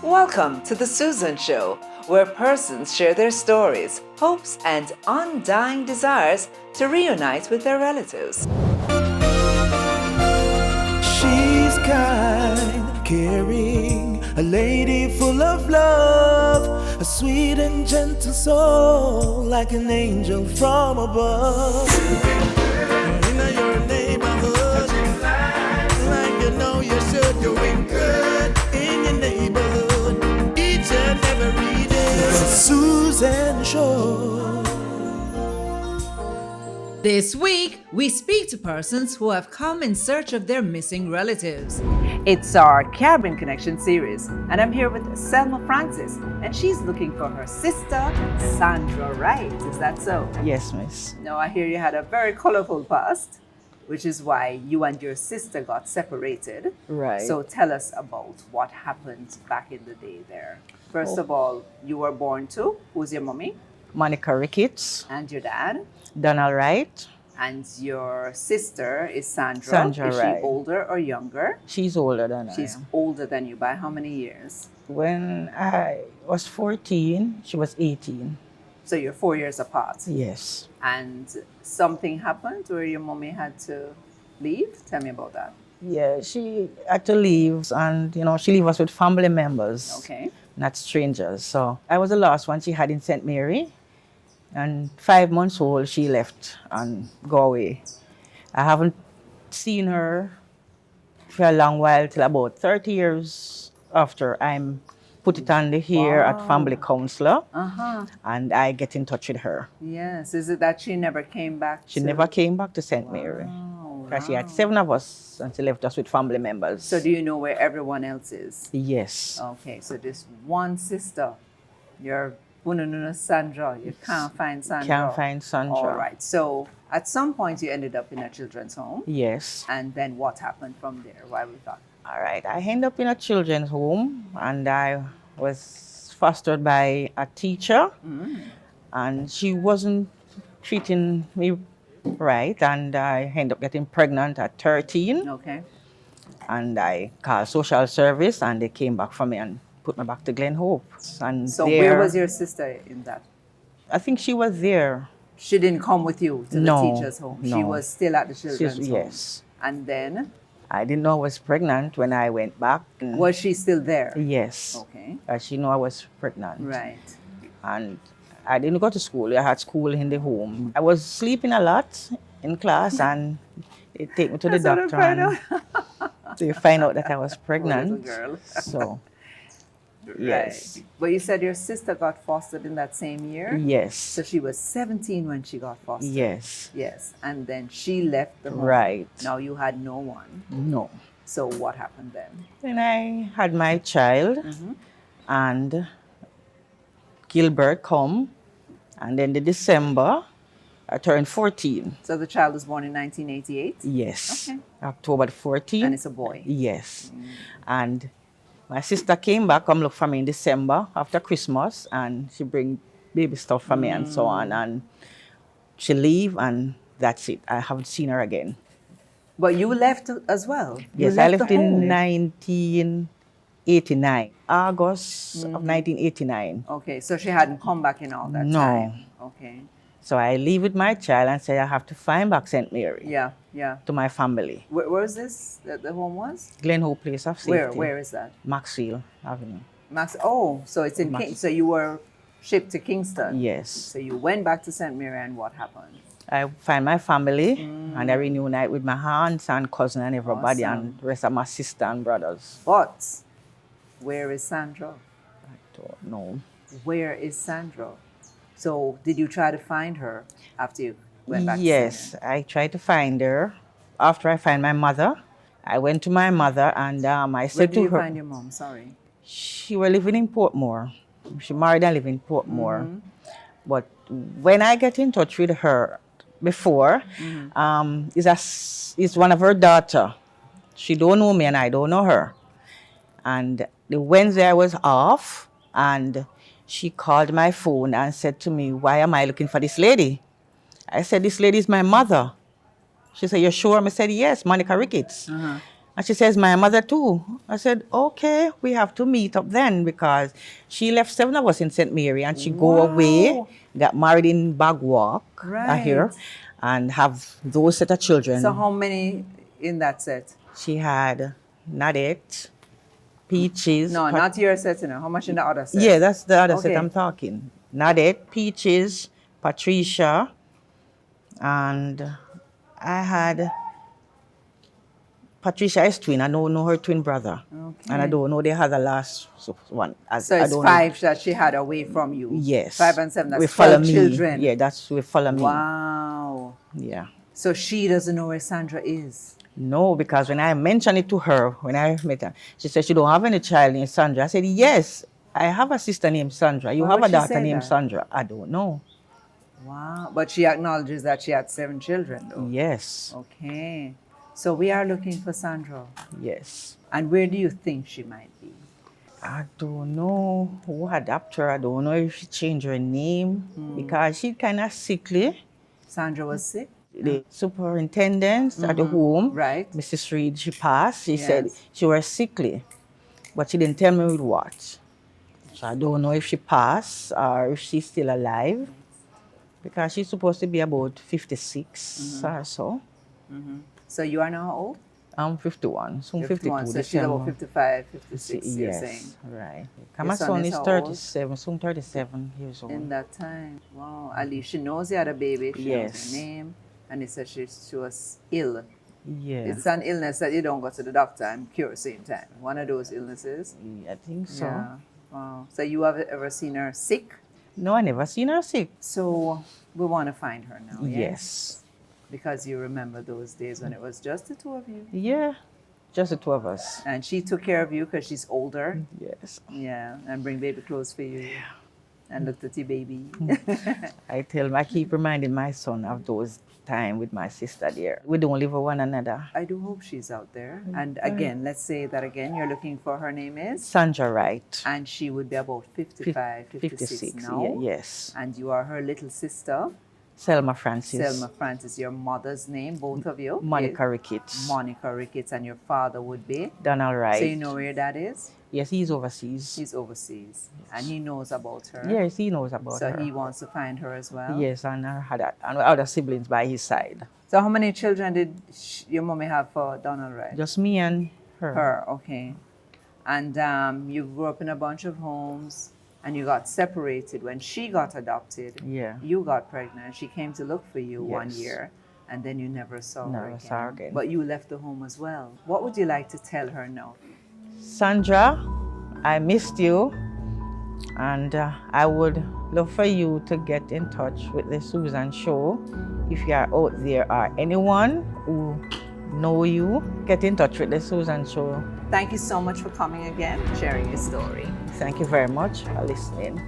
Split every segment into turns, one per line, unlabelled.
Welcome to The Susan Show, where persons share their stories, hopes, and undying desires to reunite with their relatives.
She's kind, caring, a lady full of love, a sweet and gentle soul, like an angel from above. In your neighborhood, like you know you should, doing good in your neighborhood, each and every day. The Susan Show.
This week, we speak to persons who have come in search of their missing relatives. It's our Caribbean Connection series, and I'm here with Selma Francis, and she's looking for her sister, Sandra Wright. Is that so?
Yes, miss.
Now, I hear you had a very colorful past, which is why you and your sister got separated.
Right.
So tell us about what happened back in the day there. First of all, you were born to, who's your mommy?
Monica Ricketts,
And your dad?
Donald Wright.
And your sister is Sandra.
Sandra
Is
Wright.
she older or younger?
She's older than
She's
I am.
older than you by how many years?
When I was 14, she was 18.
So you're 4 years apart.
Yes.
And something happened where your mommy had to leave? Tell me about that.
Yeah, she had to leave, and she leave us with family members,
Okay.
not strangers. So I was the last one she had in St. Mary, and 5 months old she left and go away. I haven't seen her for a long while, till about 30 years after I'm put it on the here at family counselor, and I get in touch with her.
Yes. Is it that she never came back?
She never came back to St. Mary. Because she had 7 of us, and she left us with family members.
So do you know where everyone else is?
Yes.
Okay, so this one sister, your Bunununa Sandra, you can't find Sandra.
Can't find Sandra.
All right. So at some point you ended up in a children's home.
Yes.
And then what happened from there? Why we thought?
All right. I ended up in a children's home, and I was fostered by a teacher, and she wasn't treating me right, and I ended up getting pregnant at 13.
Okay.
And I called social service, and they came back for me and put me back to Glen Hope. And
So
there,
where was your sister in that?
I think she was there.
She didn't come with you to
No,
the teacher's home. She
no.
was still at the children's home.
Yes.
And then
I didn't know I was pregnant when I went back.
was she still there?
Yes.
Okay.
She knew I was pregnant.
Right.
And I didn't go to school. I had school in the home. I was sleeping a lot in class, and they take me to the
That's what
doctor,
I found
and they find out that I was
Poor
pregnant.
little girl.
So, yes.
Right. But you said your sister got fostered in that same year?
Yes.
So she was 17 when she got fostered?
Yes.
Yes. And then she left the home.
Right.
Now you had no one.
No.
So what happened then?
Then I had my child, and Gilbert come, and then the December, I turned 14.
So the child was born in 1988?
Yes.
Okay.
October 14.
And it's a boy?
Yes. And my sister came back, come look for me in December after Christmas, and she bring baby stuff for me and so on. And she leave, and that's it. I haven't seen her again.
But you left as well? You
Yes, I left
the
in
home?
1989, August of 1989.
Okay, so she hadn't come back in all that
No.
time? Okay.
So I leave with my child and say I have to find back St. Mary
Yeah, yeah.
to my family.
Where is this, the home was?
Glen Hope Place of Safety.
Where is that?
Maxfield Avenue.
Oh, so it's in
Max-
so you were shipped to Kingston?
Yes.
So you went back to St. Mary, and what happened?
I find my family, and I reunite with my aunts and cousin and everybody,
Awesome.
and the rest of my sister and brothers.
But where is Sandra?
I don't know.
Where is Sandra? So did you try to find her after you went back?
Yes, I tried to find her. After I find my mother, I went to my mother, and I
Where
said
did
to
you
her,
find your mom? Sorry.
she was living in Portmore. She married and lived in Portmore. But when I get in touch with her before, is one of her daughter. She don't know me, and I don't know her. And the Wednesday I was off, and she called my phone and said to me, "Why am I looking for this lady?" I said, "This lady is my mother." She said, "You're sure?" I said, "Yes, Monica Ricketts." And she says, my mother too. I said, okay, we have to meet up then because she left 7 of us in St. Mary and she go away, got married in Bagwalk here, and have those set of children.
So how many in that set?
She had Nadette, Peaches.
No, not your set, you know. How much in the other set?
Yeah, that's the other set I'm talking. Nadette, Peaches, Patricia, and I had Patricia is twin. I don't know her twin brother. Okay. And I don't know the other last one.
So it's 5 that she had away from you?
Yes.
5 and 7, that's
we follow
12 children.
Yeah, that's we follow me.
Wow.
Yeah.
So she doesn't know where Sandra is?
No, because when I mentioned it to her, when I met her, she said she don't have any child named Sandra. I said, yes, I have a sister named Sandra. You have a daughter named Sandra. I don't know.
Wow. But she acknowledges that she had 7 children, though?
Yes.
Okay. So we are looking for Sandra?
Yes.
And where do you think she might be?
I don't know who adopted her. I don't know if she changed her name because she's kind of sickly.
Sandra was sick?
The superintendent at the home,
right,
Mrs. Reed, she passed. She said she was sickly, but she didn't tell me with what. So I don't know if she passed or if she's still alive because she's supposed to be about 56 or so.
So you are now how old?
I'm 51, soon 52.
So she's about 55, 56, you're saying?
Right. My son is 37, soon 37 years old.
In that time, wow. At least she knows you had a baby, she knows her name, and it said she was ill.
Yes.
It's an illness that you don't go to the doctor and cure at the same time. One of those illnesses.
I think so.
Yeah. Wow. So you have ever seen her sick?
No, I never seen her sick.
So we want to find her now,
yes?
Because you remember those days when it was just the 2 of you.
Yeah, just the 2 of us.
And she took care of you because she's older.
Yes.
Yeah, and bring baby clothes for you. Yeah. And looked at your baby.
I keep reminding my son of those time with my sister there. We don't live with one another.
I do hope she's out there. And again, let's say that again, you're looking for, her name is?
Sandra Wright.
And she would be about 55, 56 now.
Yes.
And you are her little sister?
Selma Francis.
Selma Francis. Your mother's name, both of you?
Monica Ricketts.
Monica Ricketts. And your father would be?
Donald Wright.
So you know where your dad is?
Yes, he's overseas.
He's overseas. And he knows about her?
Yes, he knows about her.
So he wants to find her as well?
Yes, and other siblings by his side.
So how many children did your mommy have for Donald Wright?
Just me and her.
Her, okay. And you grew up in a bunch of homes. And you got separated when she got adopted.
Yeah.
You got pregnant. She came to look for you 1 year, and then you never saw her again. But you left the home as well. What would you like to tell her now?
Sandra, I missed you, and I would love for you to get in touch with the Susan Show. If you are out there or anyone who know you, get in touch with the Susan Show.
Thank you so much for coming again, sharing your story.
Thank you very much for listening.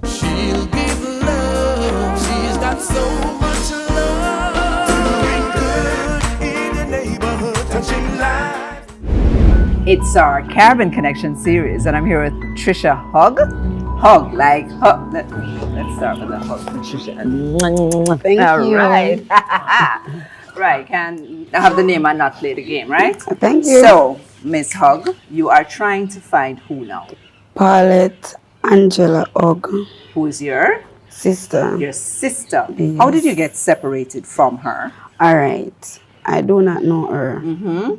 She'll give love. She's got so much love. Ain't good in the neighborhood, touching lives.
It's our Caribbean Connection series, and I'm here with Trisha Hug. Hug, like hug. Let's start with a hug, Trisha.
Thank you.
Right. Right, can have the name and not play the game, right?
Thank you.
So, Miss Hug, you are trying to find who now?
Paulette Angela Hug.
Who is your?
Sister.
Your sister.
Yes.
How did you get separated from her?
All right. I do not know her.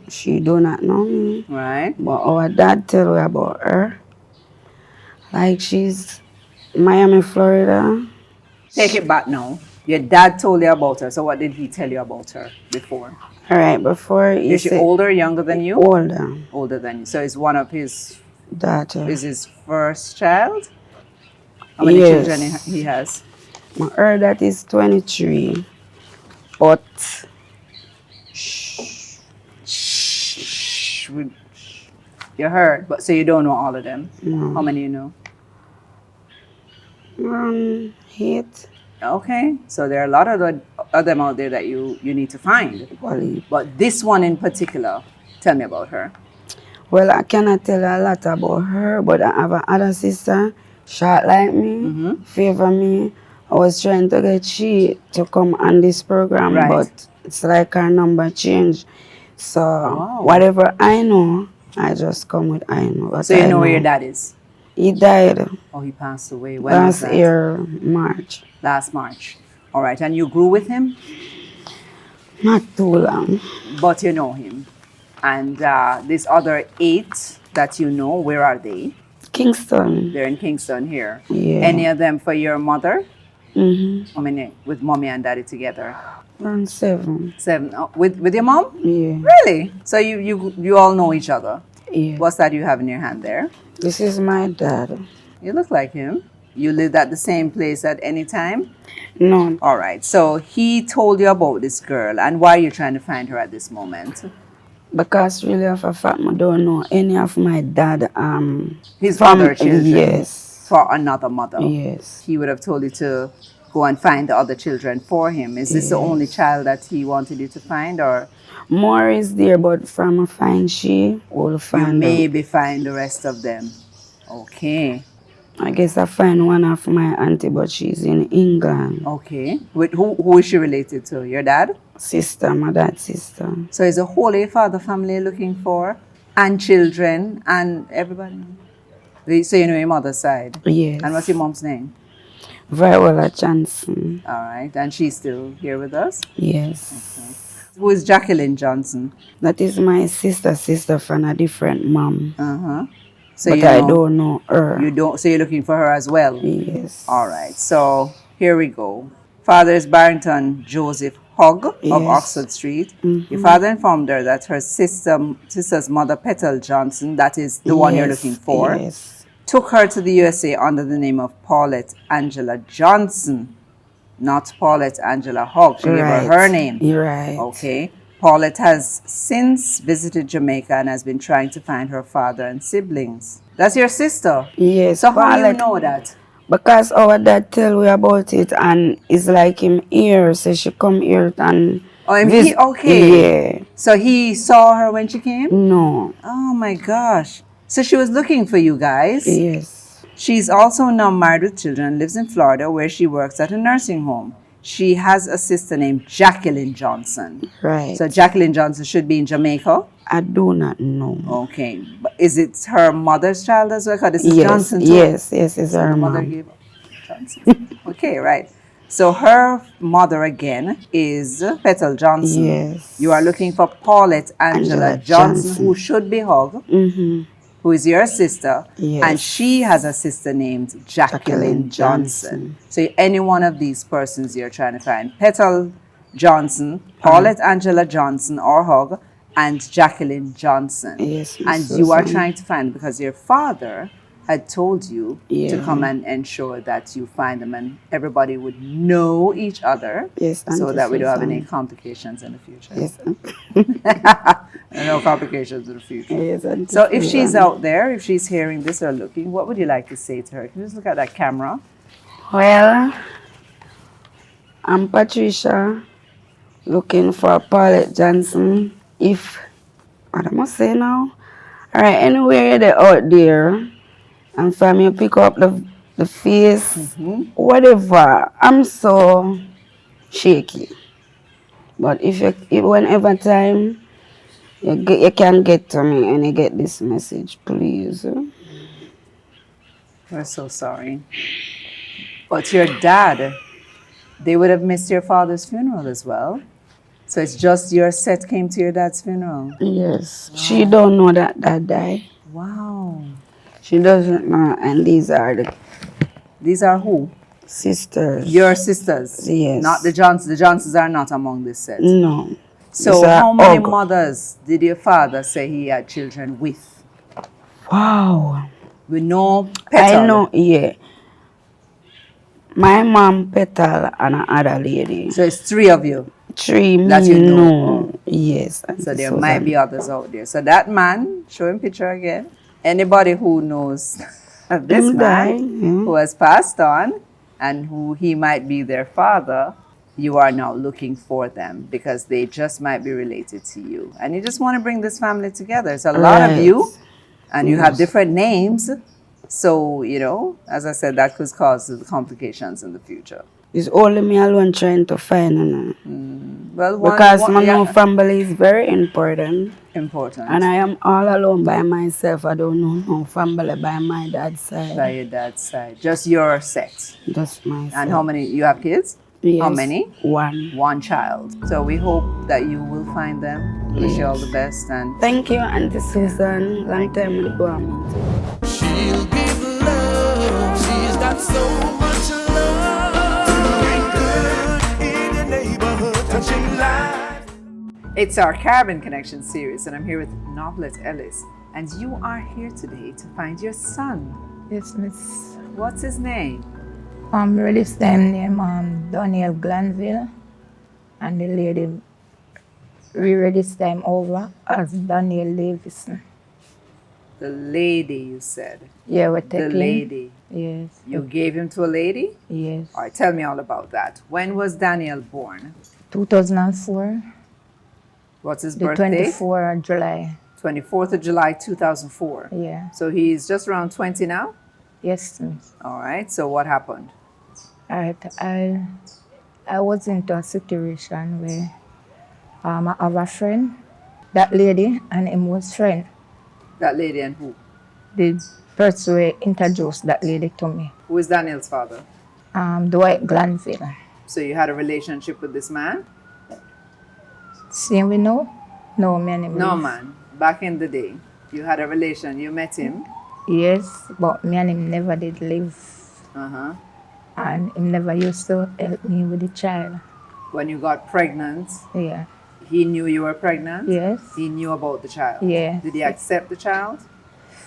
She do not know me.
Right.
But our dad tell me about her. Like she's Miami, Florida.
Take it back now. Your dad told you about her. So what did he tell you about her before?
All right. Before he
Is she older, younger than you?
Older.
Older than you. So is one of his
Daughter.
Is his first child? How many children he has?
I heard that is 23. But
You heard, but so you don't know all of them.
No.
How many you know?
8.
Okay, so there are a lot of them out there that you need to find. But this one in particular, tell me about her.
Well, I cannot tell a lot about her, but I have another sister, short like me, favor me. I was trying to get she to come on this program, but it's like her number changed. So
Wow.
whatever I know, I just come with I know. What
So you
I
know where your dad is?
He died
Oh, he passed away. When was
last
that?
year, March.
Last March. All right. And you grew with him,
Not too long.
but you know him. And these other 8 that you know, where are they?
Kingston.
They're in Kingston here.
Yeah.
Any of them for your mother?
Mm-hmm.
How many with mommy and daddy together?
Around 7.
7. Oh, with your mom?
Yeah.
Really? So you all know each other.
Yeah.
What's that you have in your hand there?
This is my dad.
You look like him. You lived at the same place at any time?
No,
All right. So he told you about this girl, and why are you trying to find her at this moment?
because really of a fact, I don't know any of my dad.
His
from
other children.
Yes.
For another mother.
Yes.
He would have told you to go and find the other children for him. Is this the only child that he wanted you to find, or
More is there, but from a find she will
you
find them.
maybe find the rest of them? Okay.
I guess I find one of my auntie, but she's in England.
Okay. With who is she related to? Your dad?
Sister, my dad's sister.
So is a whole father family looking for, and children, and everybody? So you know your mother's side?
Yes.
And what's your mom's name?
Viola Johnson.
All right. And she's still here with us?
Yes.
Who is Jacqueline Johnson?
That is my sister from a different mom.
Uh-huh. So
But
you
I
know,
don't know her.
You don't, so you're looking for her as well?
Yes.
All right. So here we go. Father is Barrington Joseph Hogg of
Yes.
Oxford Street. Your father informed her that her sister's mother, Petal Johnson, that is the one you're
Yes,
looking for,
Yes.
took her to the USA under the name of Paulette Angela Johnson, not Paulette Angela Hogg. She gave her her name.
You're right.
Okay. Paulette has since visited Jamaica and has been trying to find her father and siblings. That's your sister.
Yes.
So how do you
Paulette-
know that?
Because our dad tell we about it, and it's like him here, so she come here and.
Oh, and
vis-
he, okay.
Yeah.
So he saw her when she came?
No.
Oh my gosh. So she was looking for you guys.
Yes.
She's also now married with children, lives in Florida, where she works at a nursing home. She has a sister named Jacqueline Johnson.
Right.
So Jacqueline Johnson should be in Jamaica.
I do not know.
Okay. But is it her mother's child as well? 'Cause this is
Yes.
Johnson too.
Yes. Yes. It's
So
her
the mother
mom.
gave up Johnson. Okay, right. So her mother again is Petal Johnson.
Yes.
You are looking for Paulette Angela
Angela
Johnson,
Johnson.
who should be Hogg,
Mm-hmm.
who is your sister,
Yes.
and she has a sister named Jacqueline
Jacqueline
Johnson. So any one of these persons you're trying to find, Petal Johnson, Paulette Angela Johnson or Hogg, and Jacqueline Johnson.
Yes, Miss
And you are
Susan.
trying to find, because your father had told you to
Yeah.
come and ensure that you find them and everybody would know each other,
Yes,
so
Auntie
that we don't have
Susan.
any complications in the future.
Yes.
No complications in the future.
Yes. Auntie
So if she's
Susan.
out there, if she's hearing this or looking, what would you like to say to her? Can you just look at that camera?
Well, I'm Patricia, looking for Paulette Johnson. If, what I must say now? All right, anywhere they're out there, and from you pick up the face, whatever, I'm so shaky. But if whenever time you can get to me and you get this message, please.
We're so sorry. But your dad, they would have missed your father's funeral as well. So it's just your set came to your dad's funeral.
Yes, she don't know that dad died.
Wow.
She doesn't know, and these are the
These are who?
sisters.
Your sisters.
Yes.
Not the Johnsons. The Johnsons are not among this set.
No.
So
These are
how many
Hogg.
mothers did your father say he had children with?
Wow.
We know Petal.
I know, yeah. My mom, Petal, and another lady.
So it's 3 of you.
3
That you
me
know.
Yes.
So there might be others out there. So that man, show him picture again. Anybody who knows this
Him
man
die, yeah.
who has passed on and who he might be their father, you are now looking for them because they just might be related to you. And you just want to bring this family together. It's a lot of
Right.
you and you have different names. So, you know, as I said, that could cause complications in the future.
It's only me alone trying to find her.
Well,
Because my know family is very important.
important.
And I am all alone by myself. I don't know no family by my dad's side.
By your dad's side. Just your sex.
Just myself.
And how many? You have kids?
Yes.
How many?
One.
One child. So we hope that you will find them. Wish you all the best. And
thank you, Auntie Susan. Long time ago.
She'll give love. She's got so much love. Doing good in the neighborhood, touching lives.
it's our Caribbean Connection series, and I'm here with Novelet Ellis. And you are here today to find your son.
Yes, miss.
What's his name?
Release time name Daniel Glenville, and the lady reread this time over as Daniel Davison.
The lady, you said.
Yeah, we're
The
taking.
lady.
Yes.
You gave him to a lady?
Yes.
All right, tell me all about that. When was Daniel born?
2004,
What's his
the
birthday?
24th of July.
24th of July, 2004.
Yeah.
So he's just around 20 now?
Yes, miss.
All right, so what happened?
Alright, I was into a situation where I have a friend, that lady, and him was friend.
That lady and who?
The person who introduced that lady to me,
Who is Daniel's father?
Dwight Glenville.
So you had a relationship with this man?
Same we know? No, me and him.
No,
live.
man. Back in the day, you had a relation. You met him.
Yes, but me and him never did live.
Uh-huh.
And him never used to help me with the child.
When you got pregnant,
Yeah.
he knew you were pregnant?
Yes.
He knew about the child?
Yeah.
Did he accept the child?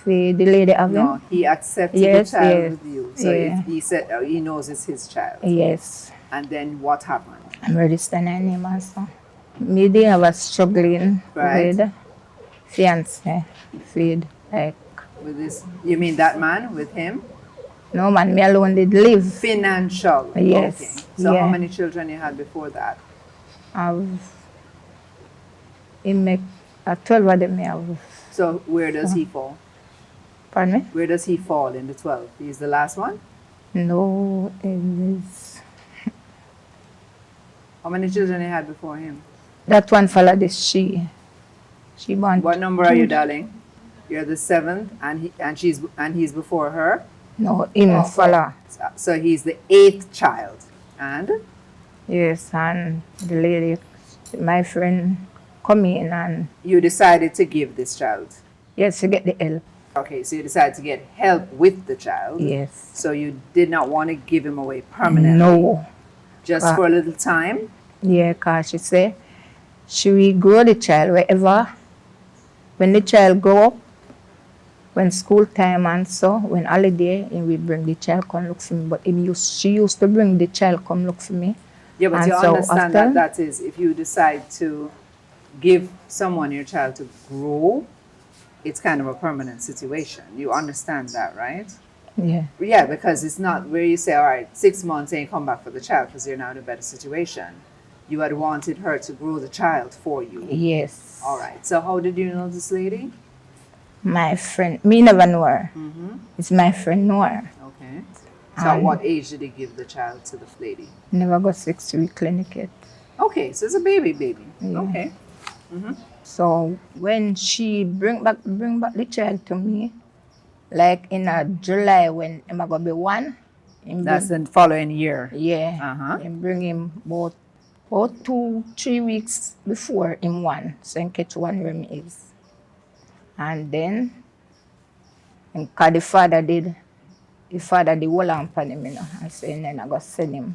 The lady of
No,
him?
he accepted
Yes,
the child
yes.
with you. So
Yeah.
he said he knows it's his child.
Yes.
And then what happened?
I'm registering her name also. Me day I was struggling
Right.
with fiance, feed, like,
With this, you mean that man with him?
no man, me alone did live.
Financial.
Yes.
Okay. So how
Yeah.
many children you had before that?
He make 12 of them me have.
So where does he fall?
Pardon me?
Where does he fall in the 12? He's the last one?
No, it is.
How many children you had before him?
That one follow this she. She born.
What number are you, darling? You're the 7th, and he's before her.
No, him follow.
So he's the 8th child. And
Yes, and the lady, my friend, come in and
you decided to give this child.
yes, to get the help.
Okay, so you decided to get help with the child.
Yes.
So you did not want to give him away permanently.
No.
Just for a little time.
Yeah, cause she say she will grow the child wherever. When the child grow up, when school time and so, when holiday, and we bring the child come look for me. But she used to bring the child come look for me.
Yeah, but
And
you
so
understand
after-
that is if you decide to give someone your child to grow, it's kind of a permanent situation. You understand that, right?
Yeah.
Yeah, because it's not where you say, all right, 6 months ain't come back for the child because you're now in a better situation. You had wanted her to grow the child for you.
Yes.
All right. So how did you know this lady?
My friend, me never know her.
Mm-hmm.
It's my friend know her.
Okay. So at what age did he give the child to the lady?
Never got 6-week clinic yet.
Okay, so it's a baby.
Yeah.
Okay.
So when she bring back the child to me, like in July when I'm gonna be 1,
That's the following year.
yeah,
Uh-huh.
and bring him about 2-3 weeks before him 1, so I catch 1 where me is, and then cause the father did hold on for him, you know, and so then I got send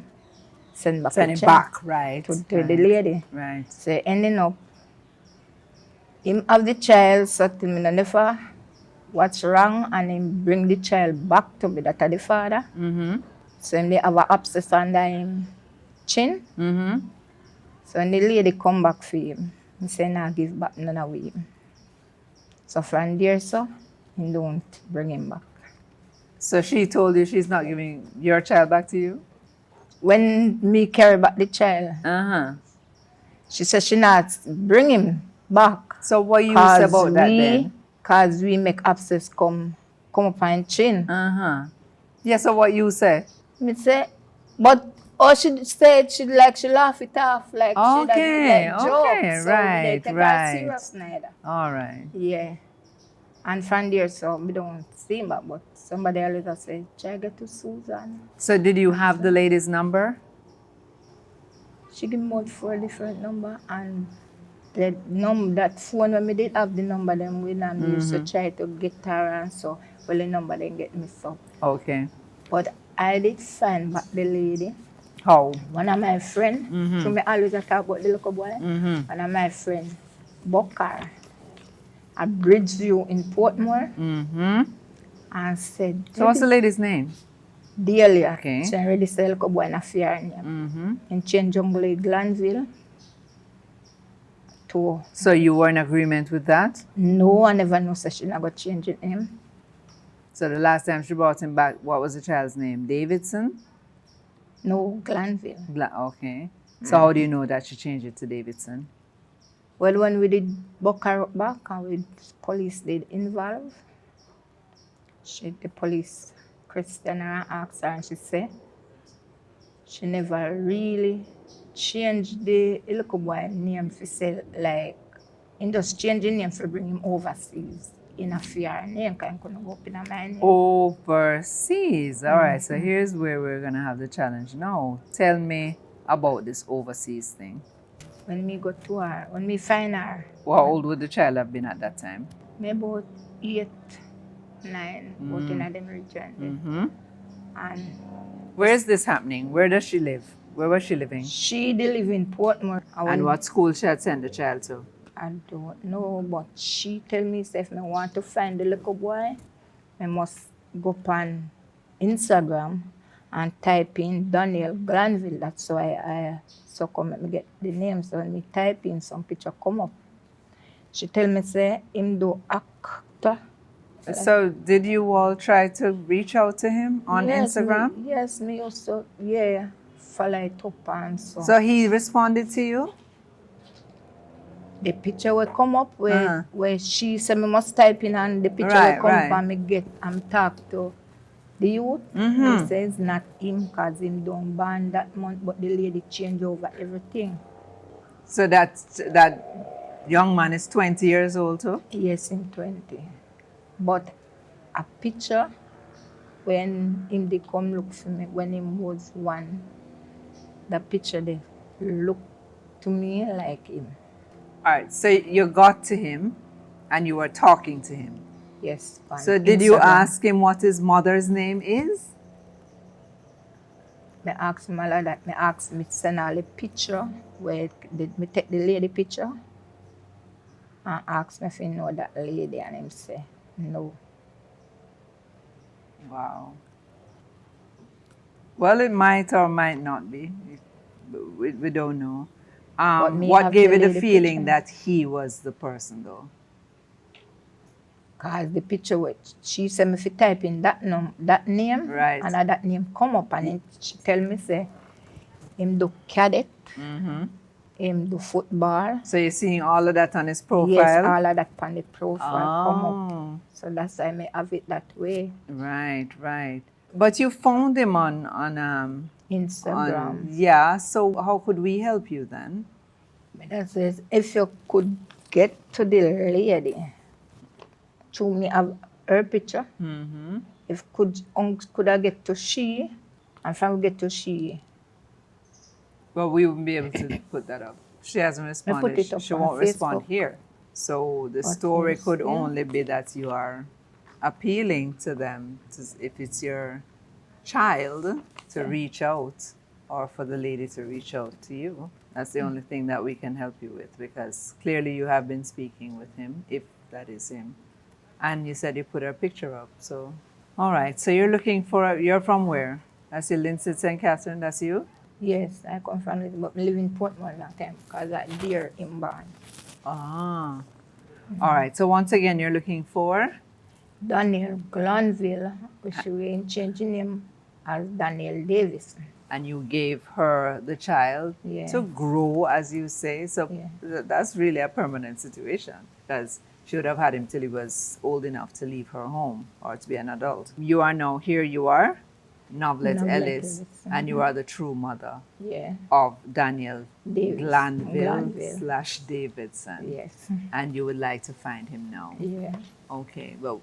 back
Send
the
him
child
back, right?
to the lady.
Right.
So ending up, him have the child, so tell me never what's wrong, and him bring the child back to me, that the father.
Mm-hmm.
So him they have a abscess under him chin.
Mm-hmm.
So when the lady come back for him, he say nah give back none of him. So from there, so he don't bring him back.
So she told you she's not giving your child back to you?
When me carry back the child,
Uh-huh.
she said she not bring him back.
So what you say about that then?
Cause we make abscess come up on chin.
Uh-huh. Yeah, so what you say?
Me say, but Oh, she said she laugh it off like she
Okay,
like joke.
okay,
So
right,
they take her
right.
serious neither.
All right.
Yeah. And from there, so we don't see him back, but somebody else say, try get to Susan.
So did you have the lady's number?
She give me about 4 different number, and that phone when we did have the number then we used to try to get her, and so well the number then get mixed up.
Okay.
But I did find back the lady.
How?
One of my friend, so me always talk about the little boy. One of my friend, Bokar, at Bridgeview in Portmore, and said,
So what's the lady's name?
Delia.
Okay.
She already said little boy in a fear in Change Jungle, Glenville. To
So you were in agreement with that?
no one ever knows that she not going to change it name.
So the last time she brought him back, what was the child's name? Davidson?
No, Glenville.
Okay. So how do you know that she changed it to Davidson?
Well, when we did book her up back and with police did involve, the police questioned her and asked her, and she said she never really changed the little boy name. She said like, he just changed the name to bring him overseas. In a fear name, because I couldn't go up in a my name.
Overseas. All right. So here's where we're going to have the challenge now. Tell me about this overseas thing.
When me go to her, when me find her,
How old would the child have been at that time?
maybe about 8, 9, both in them region. And
Where is this happening? Where does she live? Where was she living?
she did live in Portmore.
And what school she had sent the child to?
I don't know, but she tell me if I want to find the little boy, I must go on Instagram and type in Daniel Glenville. That's why I so come let me get the name. So when me type in some picture come up. She tell me say him do actor.
So did you all try to reach out to him on Instagram?
Yes, me also follow it up and so.
So he responded to you?
The picture will come up where she said me must type in and the picture will come up and me get and talk to the youth. He says not him because him don't ban that month, but the lady change over everything.
So that young man is 20 years old too?
Yes, in 20. But a picture when him they come look for me when him was 1, the picture they look to me like him.
All right, so you got to him and you were talking to him.
Yes.
So did you ask him what his mother's name is?
I asked him all of that. I asked him to send all the picture where did me take the lady picture and asked me if he know that lady and him say no.
Wow. Well, it might or might not be. We don't know. What gave you the feeling that he was the person, though?
Because the picture, she said me if you type in that name,
Right.
and that name come up, and she tell me, say, him do cadet, him do football.
So you're seeing all of that on his profile?
Yes, all of that on the profile come up. So that's why I may have it that way.
Right, right. But you found him on
Instagram.
Yeah, so how could we help you then?
That says, if you could get to the lady, through me have her picture, if could I get to she, and from we get to she.
Well, we wouldn't be able to put that up. She hasn't responded. She won't respond here. So the story could only be that you are appealing to them, if it's your child, to reach out, or for the lady to reach out to you. That's the only thing that we can help you with, because clearly you have been speaking with him, if that is him. And you said you put her picture up, so. All right, so you're looking for, you're from where? That's your Linstead St. Catherine, that's you?
Yes, I come from it, but I live in Portmore that time, because I dear in born.
Ah. All right, so once again, you're looking for?
Daniel Glenville, which we changing him as Daniel Davison.
And you gave her the child to grow, as you say. So that's really a permanent situation, because she would have had him till he was old enough to leave her home or to be an adult. You are now here, you are? Novelet
Novelet
Ellis,
Ellis,
and you are the true mother
Yeah.
of Daniel
Davis.
Glanville
Glanville.
/ Davidson.
Yes.
And you would like to find him now.
Yeah.
Okay, well,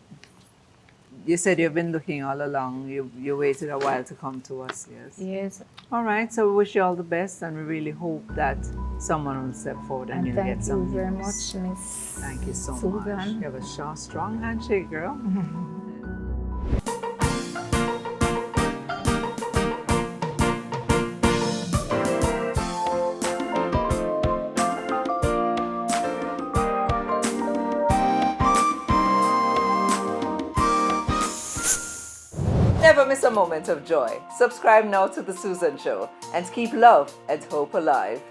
you said you've been looking all along. You waited a while to come to us, yes?
Yes.
All right, so we wish you all the best, and we really hope that someone will step forward and
And
you'll
thank
get
you
some
very
news.
much, Miss
Thank you so much.
Susan.
You have a strong handshake, girl. Never miss a moment of joy. Subscribe now to The Susan Show and keep love and hope alive.